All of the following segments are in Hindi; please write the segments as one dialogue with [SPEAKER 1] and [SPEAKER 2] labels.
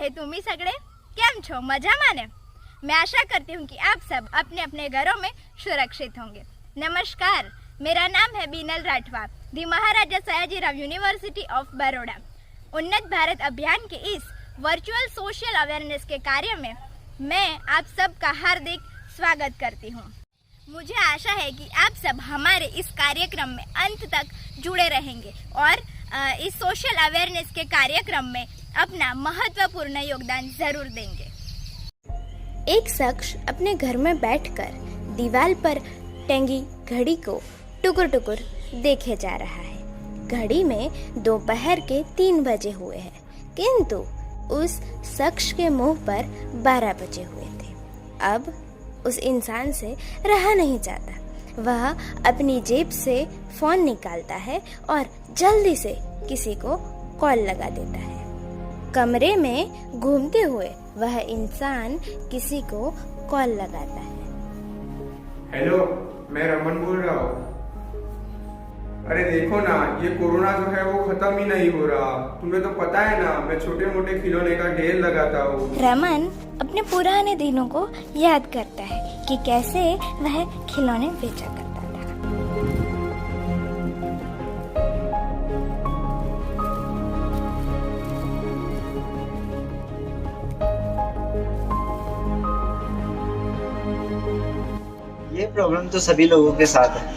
[SPEAKER 1] है तुम्ही सगळे केम छो मजाમાં ने। मैं आशा करती हूँ कि आप सब अपने अपने घरों में सुरक्षित होंगे। नमस्कार, मेरा नाम है बीनल राठवा, दी महाराजा सयाजीराव यूनिवर्सिटी ऑफ बड़ौदा। उन्नत भारत अभियान के इस वर्चुअल सोशल अवेयरनेस के कार्य में मैं आप सबका हार्दिक स्वागत करती हूँ। मुझे आशा है कि आप सब हमारे इस कार्यक्रम में अंत तक जुड़े रहेंगे और इस सोशल अवेयरनेस के कार्यक्रम में अपना महत्वपूर्ण योगदान जरूर देंगे।
[SPEAKER 2] एक शख्स अपने घर में बैठकर दीवार पर टंगी घड़ी को टुकुर टुकुर देखे जा रहा है। घड़ी में दोपहर के 3 बजे हुए हैं, किंतु उस शख्स के मुंह पर 12 बजे हुए थे। अब उस इंसान से रहा नहीं जाता। वह अपनी जेब से फोन निकालता है और जल्दी से किसी को कॉल लगा देता है। कमरे में घूमते हुए वह इंसान किसी को कॉल लगाता है।
[SPEAKER 3] हेलो, मैं रमन बोल रहा हूँ। अरे देखो ना, ये कोरोना जो है वो खत्म ही नहीं हो रहा। तुम्हें तो पता है ना, मैं छोटे मोटे खिलौने का ढेर लगाता हूँ।
[SPEAKER 2] रमन अपने पुराने दिनों को याद करता है कि कैसे वह खिलौने बेचा करता था।
[SPEAKER 4] ये प्रॉब्लम तो सभी लोगों के साथ है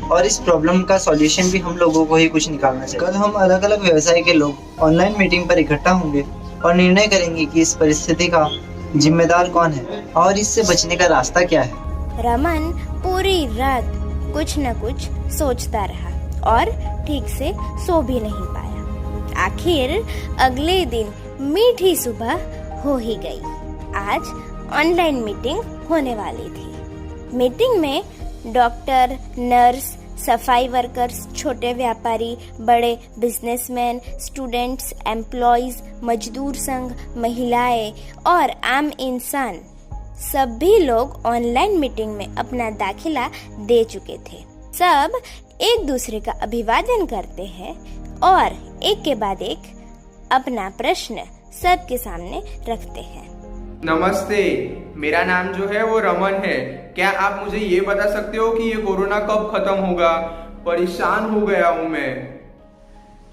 [SPEAKER 4] और इस प्रॉब्लम का सॉल्यूशन भी हम लोगों को ही कुछ निकालना चाहिए। कल हम अलग अलग व्यवसाय के लोग ऑनलाइन मीटिंग पर इकट्ठा होंगे और निर्णय करेंगे कि इस परिस्थिति का जिम्मेदार कौन है और इससे बचने का रास्ता क्या है।
[SPEAKER 2] रमन पूरी रात कुछ न कुछ सोचता रहा और ठीक से सो भी नहीं पाया। आखिर अगले दिन मीठी सुबह हो ही गई। आज ऑनलाइन मीटिंग होने वाली थी। मीटिंग में डॉक्टर, नर्स, सफाई वर्कर्स, छोटे व्यापारी, बड़े बिजनेसमैन, स्टूडेंट्स, एम्प्लॉयज, मजदूर संघ, महिलाएं और आम इंसान सभी लोग ऑनलाइन मीटिंग में अपना दाखिला दे चुके थे। सब एक दूसरे का अभिवादन करते हैं और एक के बाद एक अपना प्रश्न सबके सामने रखते हैं।
[SPEAKER 3] नमस्ते, मेरा नाम जो है वो रमन है। क्या आप मुझे ये बता सकते हो कि ये कोरोना कब खत्म होगा? परेशान हो गया हूँ मैं।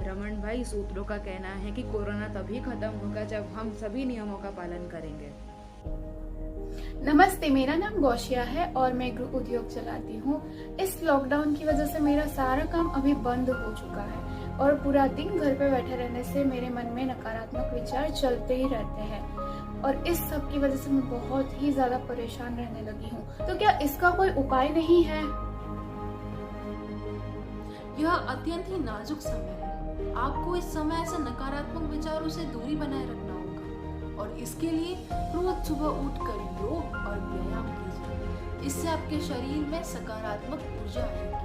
[SPEAKER 5] रमन भाई, सूत्रों का कहना है कि कोरोना तभी खत्म होगा जब हम सभी नियमों का पालन करेंगे।
[SPEAKER 6] नमस्ते, मेरा नाम गौशिया है और मैं गृह उद्योग चलाती हूँ। इस लॉकडाउन की वजह से मेरा सारा काम अभी बंद हो चुका है और पूरा दिन घर पे बैठे रहने से मेरे मन में नकारात्मक विचार चलते ही रहते हैं और इस सब की वजह से मैं बहुत ही ज्यादा परेशान रहने लगी हूँ। तो क्या इसका कोई उपाय नहीं है?
[SPEAKER 7] यह अत्यंत ही नाजुक समय है। आपको इस समय से नकारात्मक विचारों से दूरी बनाए रखना होगा और इसके लिए रोज सुबह उठकर योग और व्यायाम कीजिए। इससे आपके शरीर में सकारात्मक ऊर्जा आएगी।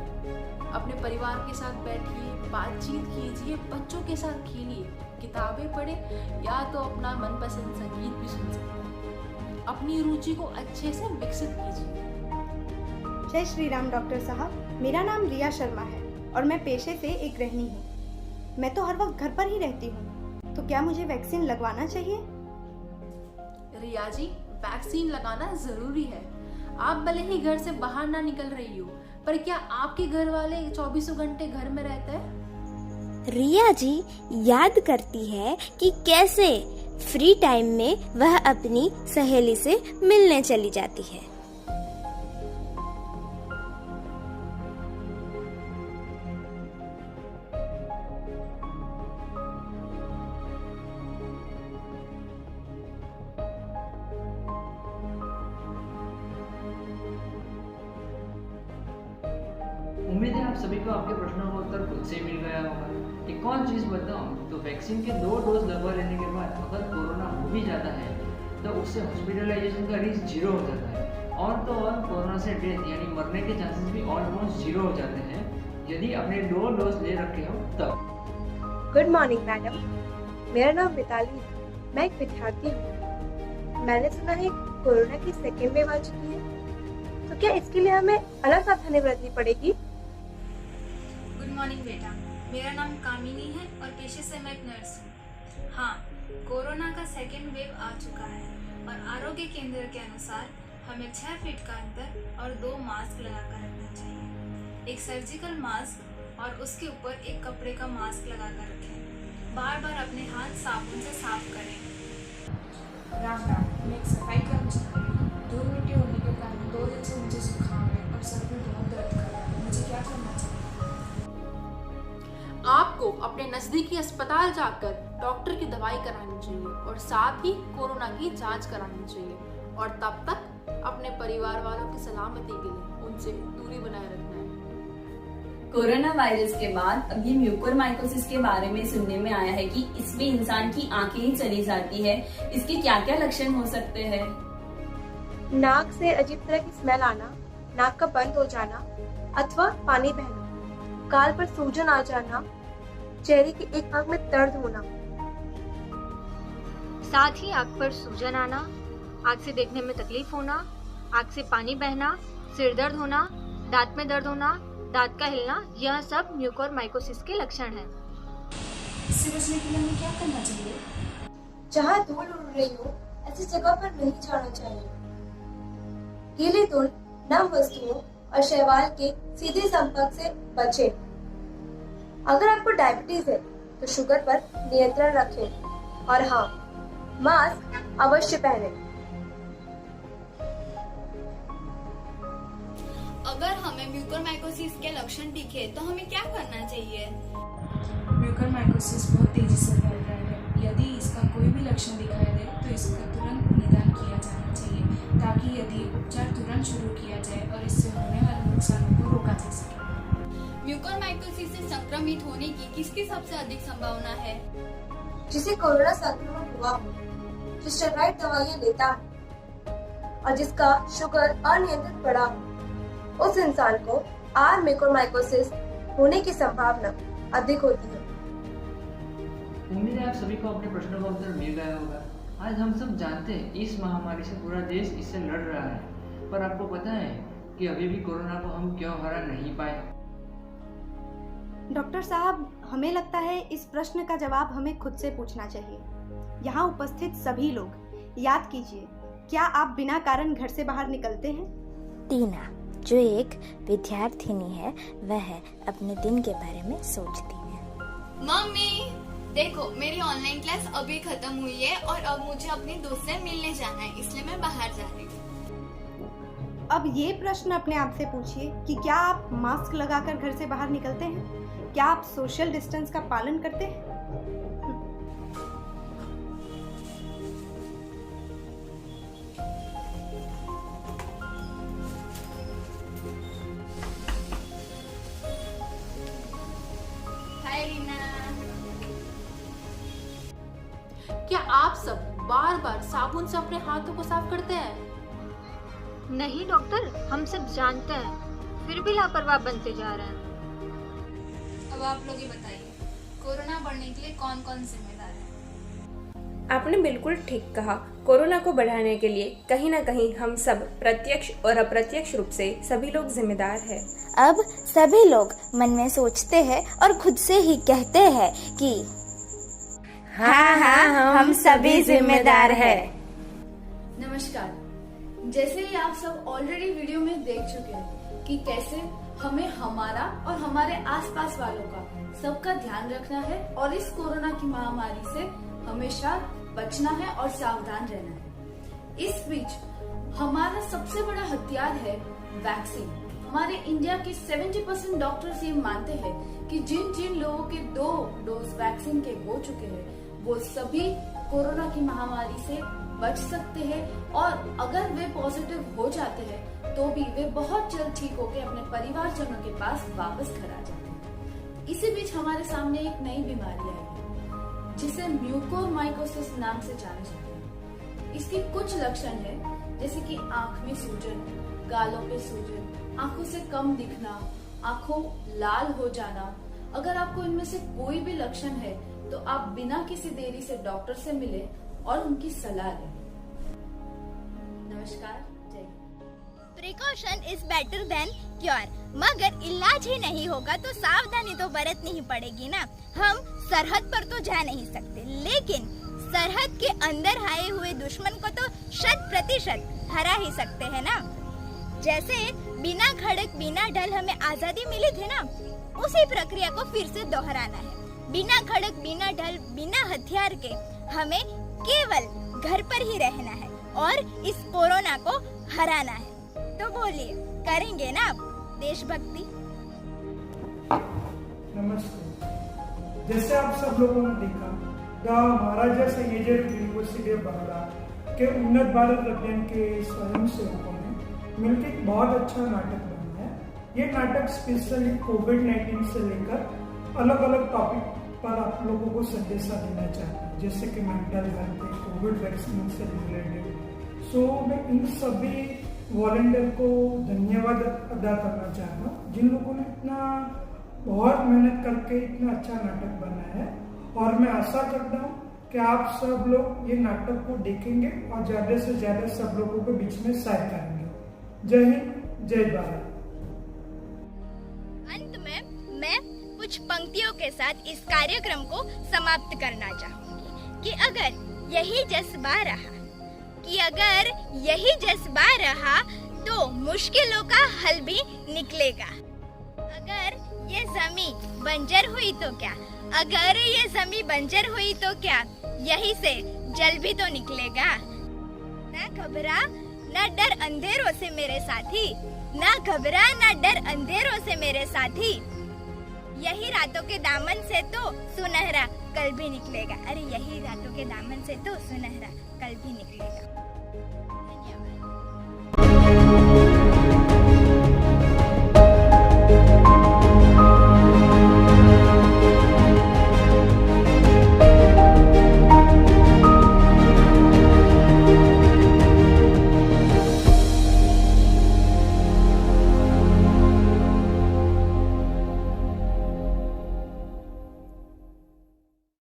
[SPEAKER 7] अपने परिवार के साथ बैठिए, बातचीत कीजिए, बच्चों के साथ खेलिए, किताबें पढ़े या तो अपना मनपसंद संगीत भी सुन सकते हैं। अपनी रुचि को अच्छे से विकसित कीजिए।
[SPEAKER 8] जय श्री राम डॉक्टर साहब, मेरा नाम रिया शर्मा है और मैं पेशे से एक गृहिणी हूँ। मैं तो हर वक्त घर पर ही रहती हूँ, तो क्या मुझे वैक्सीन लगवाना चाहिए?
[SPEAKER 7] रिया जी, वैक्सीन लगाना जरूरी है। आप भले ही घर से बाहर ना निकल रही हो, पर क्या आपके घर वाले 24 घंटे घर में रहते हैं?
[SPEAKER 2] रिया जी याद करती है कि कैसे फ्री टाइम में वह अपनी सहेली से मिलने चली जाती है।
[SPEAKER 9] उम्मीद है आप सभी को आपके प्रश्नों का उत्तर खुद से मिल गया होगा। एक और चीज़ बताऊं तो वैक्सीन के 2 डोज लगवा लेने के बाद अगर कोरोना हो भी जाता है तो उससे हॉस्पिटलाइजेशन का रिस्क 0 हो जाता है और तो और कोरोना से डेथ यानी मरने के चांसेस भी ऑलमोस्ट 0 हो जाते हैं यदि आपने 2 डोज ले रखे हो तब।
[SPEAKER 10] गुड मॉर्निंग मैडम, मेरा नाम मिताली है। मैं एक विद्यार्थी हूँ। मैंने सुना है कोरोना की 2nd वेव आ चुकी है, तो क्या इसके लिए हमें अलग सावधानी बरतनी पड़ेगी?
[SPEAKER 11] गुड मॉर्निंग बेटा, मेरा नाम कामिनी है और पेशे से मैं एक नर्स हूँ। हाँ, कोरोना का सेकेंड वेव आ चुका है और आरोग्य केंद्र के अनुसार हमें 6 फीट का अंतर और 2 मास्क लगाकर रखना चाहिए। एक सर्जिकल मास्क और उसके ऊपर एक कपड़े का मास्क लगाकर रखें। बार बार अपने हाथ साबुन से साफ करें।
[SPEAKER 6] राम राम, मैं एक सफाई कर्मचारी हूँ। धूल मिट्टी होने के कारण 2 दिन से मुझे जुकाम है और सर में बहुत दर्द कर रहा है। मुझे क्या करना चाहिए?
[SPEAKER 7] आपको अपने नजदीकी अस्पताल जाकर डॉक्टर की दवाई करानी चाहिए और साथ ही कोरोना की जांच करानी चाहिए और तब तक अपने परिवार वालों की सलामती के लिए उनसे दूरी बनाए रखना है।
[SPEAKER 12] कोरोना वायरस के बाद अब ये म्यूकोरमाइकोसिस के बारे में सुनने में आया है कि इसमें इंसान की आंखें ही चली जाती है। इसके क्या क्या लक्षण हो सकते हैं?
[SPEAKER 10] नाक से अजीब तरह की स्मेल आना, नाक का बंद हो जाना अथवा पानी बहना, गाल पर सूजन आ जाना, चेहरे की एक आंख में दर्द होना,
[SPEAKER 13] साथ ही आंख पर सूजन आना, आंख से देखने में तकलीफ होना, आंख से पानी बहना, सिर दर्द होना, दांत में दर्द होना, दांत का हिलना, यह सब म्यूकोरमाइकोसिस के लक्षण हैं।
[SPEAKER 6] इससे बचने के लिए हमें क्या करना चाहिए?
[SPEAKER 10] जहाँ धूल उड़ रही हो ऐसी जगह पर नहीं जाना चाहिए। गीली धूल, नम वस्तुओं और शैवाल के सीधे संपर्क से बचें। अगर आपको डायबिटीज है तो शुगर पर नियंत्रण रखें और हाँ, मास्क अवश्य पहनें।
[SPEAKER 14] अगर हमें म्यूकोरमाइकोसिस के लक्षण दिखे तो हमें क्या करना चाहिए?
[SPEAKER 6] म्यूकोरमाइकोसिस बहुत तेजी से फैल रहा है। यदि इसका कोई भी लक्षण दिखाई दे तो इसका तुरंत निदान किया जाना चाहिए ताकि यदि उपचार तुरंत शुरू किया जाए और इससे होने वाले नुकसानों को रोका जा सके।
[SPEAKER 14] म्यूकोरमाइकोसिस से संक्रमित होने की किसकी सबसे अधिक संभावना है?
[SPEAKER 10] जिसे कोरोना संक्रमण हुआ हो, जो स्टेरॉइड दवाइयां लेता हो और जिसका शुगर अनियंत्रित बढ़ा हो, उस इंसान को आर म्यूकोरमाइकोसिस होने की संभावना अधिक होती है।
[SPEAKER 9] उम्मीद है आप सभी को अपने प्रश्नों का उत्तर मिल गया होगा। आज हम सब जानते हैं इस महामारी से पूरा देश इससे लड़ रहा है, पर आपको पता है कि अभी भी कोरोना को हम क्यों हरा नहीं पाए?
[SPEAKER 8] डॉक्टर साहब, हमें लगता है इस प्रश्न का जवाब हमें खुद से पूछना चाहिए। यहाँ उपस्थित सभी लोग याद कीजिए, क्या आप बिना कारण घर से बाहर निकलते हैं?
[SPEAKER 2] टीना, जो एक विद्यार्थिनी है, वह अपने दिन के बारे में सोचती है।
[SPEAKER 14] मम्मी देखो, मेरी ऑनलाइन क्लास अभी खत्म हुई है और अब मुझे अपनी दोस्त से मिलने जाना है, इसलिए मैं बाहर जा रही हूँ।
[SPEAKER 8] अब ये प्रश्न अपने आप से पूछिए कि क्या आप मास्क लगाकर घर से बाहर निकलते हैं? क्या आप सोशल डिस्टेंस का पालन करते हैं?
[SPEAKER 14] हाय रीना।
[SPEAKER 7] क्या आप सब बार बार साबुन से अपने हाथों को साफ करते हैं?
[SPEAKER 13] नहीं डॉक्टर, हम सब जानते हैं, फिर भी लापरवाह बनते जा रहे हैं।
[SPEAKER 11] अब आप लोग ही बताइए, कोरोना बढ़ने के लिए कौन कौन जिम्मेदार है?
[SPEAKER 15] आपने बिल्कुल ठीक कहा। कोरोना को बढ़ाने के लिए कहीं ना कहीं हम सब प्रत्यक्ष और अप्रत्यक्ष रूप से सभी लोग जिम्मेदार हैं।
[SPEAKER 2] अब सभी लोग मन में सोचते हैं और खुद से ही कहते हैं कि हाँ, हम सभी जिम्मेदार हैं।
[SPEAKER 16] नमस्कार। जैसे ही आप सब ऑलरेडी वीडियो में देख चुके हैं कि कैसे हमें हमारा और हमारे आसपास वालों का सबका ध्यान रखना है और इस कोरोना की महामारी से हमेशा बचना है और सावधान रहना है। इस बीच हमारा सबसे बड़ा हथियार है वैक्सीन। हमारे इंडिया के 70% डॉक्टर्स ये मानते हैं कि जिन जिन लोगों के 2 डोज वैक्सीन के हो चुके हैं वो सभी कोरोना की महामारी से बच सकते हैं और अगर वे पॉजिटिव हो जाते हैं तो भी वे बहुत जल्द ठीक होकर अपने परिवारजनों के पास वापस घर आ जाते हैं। इसी बीच हमारे सामने एक नई बीमारी आई है जिसे म्यूकोरमाइकोसिस नाम से जाना जाता है। इसके कुछ लक्षण हैं जैसे कि आंख में सूजन, गालों पे सूजन, आंखों से कम दिखना, आंखों लाल हो जाना। अगर आपको इनमें से कोई भी लक्षण है तो आप बिना किसी देरी से डॉक्टर से मिलें और उनकी सलाह लें। नमस्कार, जय।
[SPEAKER 1] Precaution is better than cure, मगर इलाज ही नहीं होगा तो सावधानी तो बरतनी ही पड़ेगी ना। हम सरहद पर तो जा नहीं सकते, लेकिन सरहद के अंदर आए हुए दुश्मन को तो 100% हरा ही सकते हैं ना। जैसे बिना खड़क बिना ढल हमें आजादी मिली थी ना, उसी प्रक्रिया को फिर से दोहराना है। बिना खड़क बिना ढल बिना हथियार के हमें केवल घर पर ही रहना है और इस कोरोना को हराना है। तो बोलिए, करेंगे ना आप देशभक्ति?
[SPEAKER 17] नमस्कार। जैसे आप सब लोगों ने देखा, the Maharaja Sayajirao university of Baroda के उन्नत भारत अभियान के स्वयं सेवकों ने मिलकर एक बहुत अच्छा नाटक बनाया है। ये नाटक स्पेशली कोविड-19 से लेकर अलग अलग टॉपिक पर आप लोगों को संदेशा देना चाहते हैं, जैसे कि मेंटल हेल्थ, कोविड वैक्सीन से रिलेटेड। सो मैं इन सभी वॉलंटियर को धन्यवाद अदा करना चाहता हूँ, जिन लोगों ने इतना बहुत मेहनत करके इतना अच्छा नाटक बनाया है। और मैं आशा करता हूँ कि आप सब लोग ये नाटक को देखेंगे और ज़्यादा से ज़्यादा सब लोगों के बीच में शेयर करेंगे। जय हिंद, जय भारत।
[SPEAKER 1] अंत में मैं कुछ पंक्तियों के साथ इस कार्यक्रम को समाप्त करना चाहूंगी कि अगर यही जज्बा रहा तो मुश्किलों का हल भी निकलेगा। अगर ये जमीन बंजर हुई तो क्या, यही से जल भी तो निकलेगा। ना घबरा ना डर अंधेरों से मेरे साथी, ना घबरा ना डर अंधेरों से मेरे साथी, यही रातों के दामन से तो सुनहरा कल भी निकलेगा। अरे यही रातों के दामन से तो सुनहरा कल भी निकलेगा।